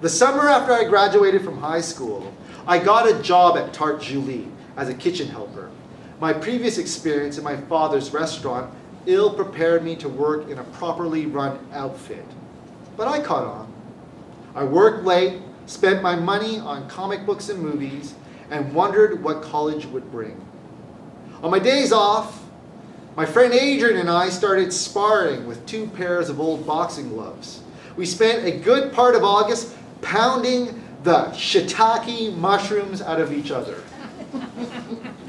The summer after I graduated from high school, I got a job at Tarte Julie as a kitchen helper. My previous experience in my father's restaurant ill-prepared me to work in a properly run outfit. But I caught on. I worked late, spent my money on comic books and movies, and wondered what college would bring. On my days off, my friend Adrian and I started sparring with 2 pairs of old boxing gloves. We spent a good part of August pounding the shiitake mushrooms out of each other.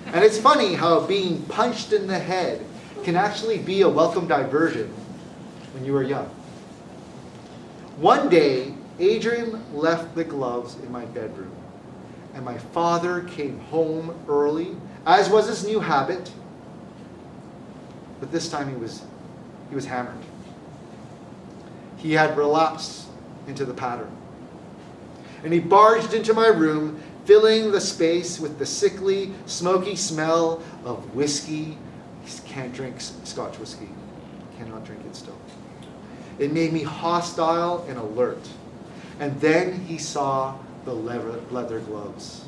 And it's funny how being punched in the head can actually be a welcome diversion when you are young. One day, Adrian left the gloves in my bedroom, and my father came home early, as was his new habit. But this time he was hammered. He had relapsed into the pattern. And he barged into my room, filling the space with the sickly, smoky smell of whiskey. He can't drink Scotch whiskey. Cannot drink it still. It made me hostile and alert. And then he saw the leather gloves.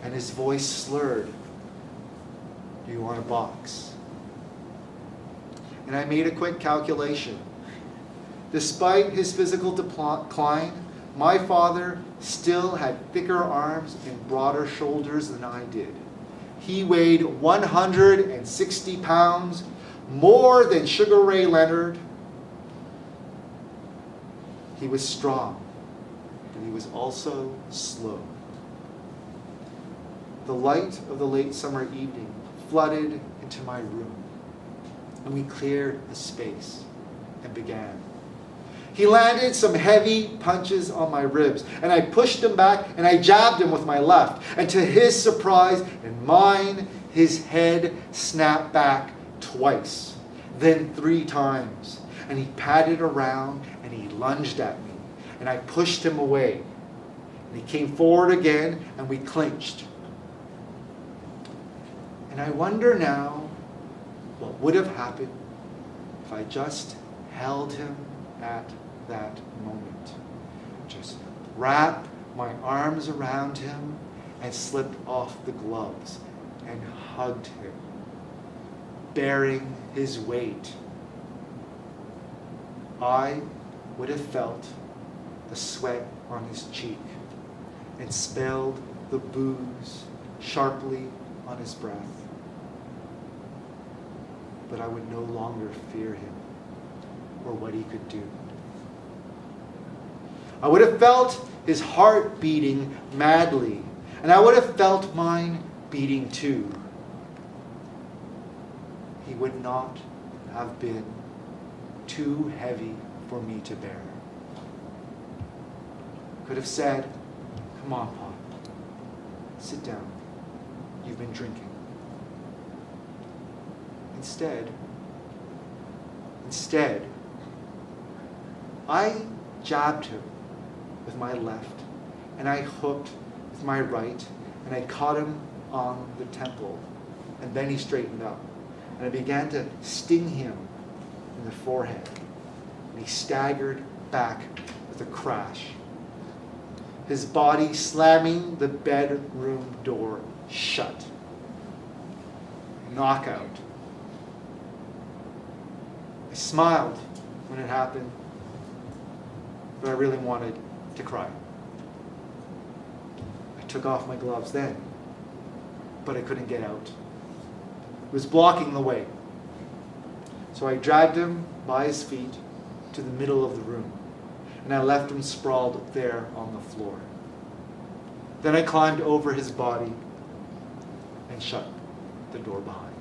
And his voice slurred. "Do you want a box?" And I made a quick calculation. Despite his physical decline, my father still had thicker arms and broader shoulders than I did. He weighed 160 pounds, more than Sugar Ray Leonard. He was strong, but he was also slow. The light of the late summer evening flooded into my room, and we cleared the space and began. He landed some heavy punches on my ribs, and I pushed him back and I jabbed him with my left. And to his surprise and mine, his head snapped back twice, then 3 times. And he patted around and he lunged at me, and I pushed him away. And he came forward again and we clinched. And I wonder now what would have happened if I just held him at that moment. Just wrap my arms around him and slipped off the gloves and hugged him, bearing his weight. I would have felt the sweat on his cheek and smelled the booze sharply on his breath. But I would no longer fear him or what he could do. I would have felt his heart beating madly, and I would have felt mine beating too. He would not have been too heavy for me to bear. Could have said, "Come on, Pop, sit down. You've been drinking." Instead, I jabbed him with my left, and I hooked with my right, and I caught him on the temple, and then he straightened up, and I began to sting him in the forehead, and he staggered back with a crash, his body slamming the bedroom door shut. Knockout. I smiled when it happened, but I really wanted to cry. I took off my gloves then, but I couldn't get out. It was blocking the way. So I dragged him by his feet to the middle of the room, and I left him sprawled there on the floor. Then I climbed over his body and shut the door behind.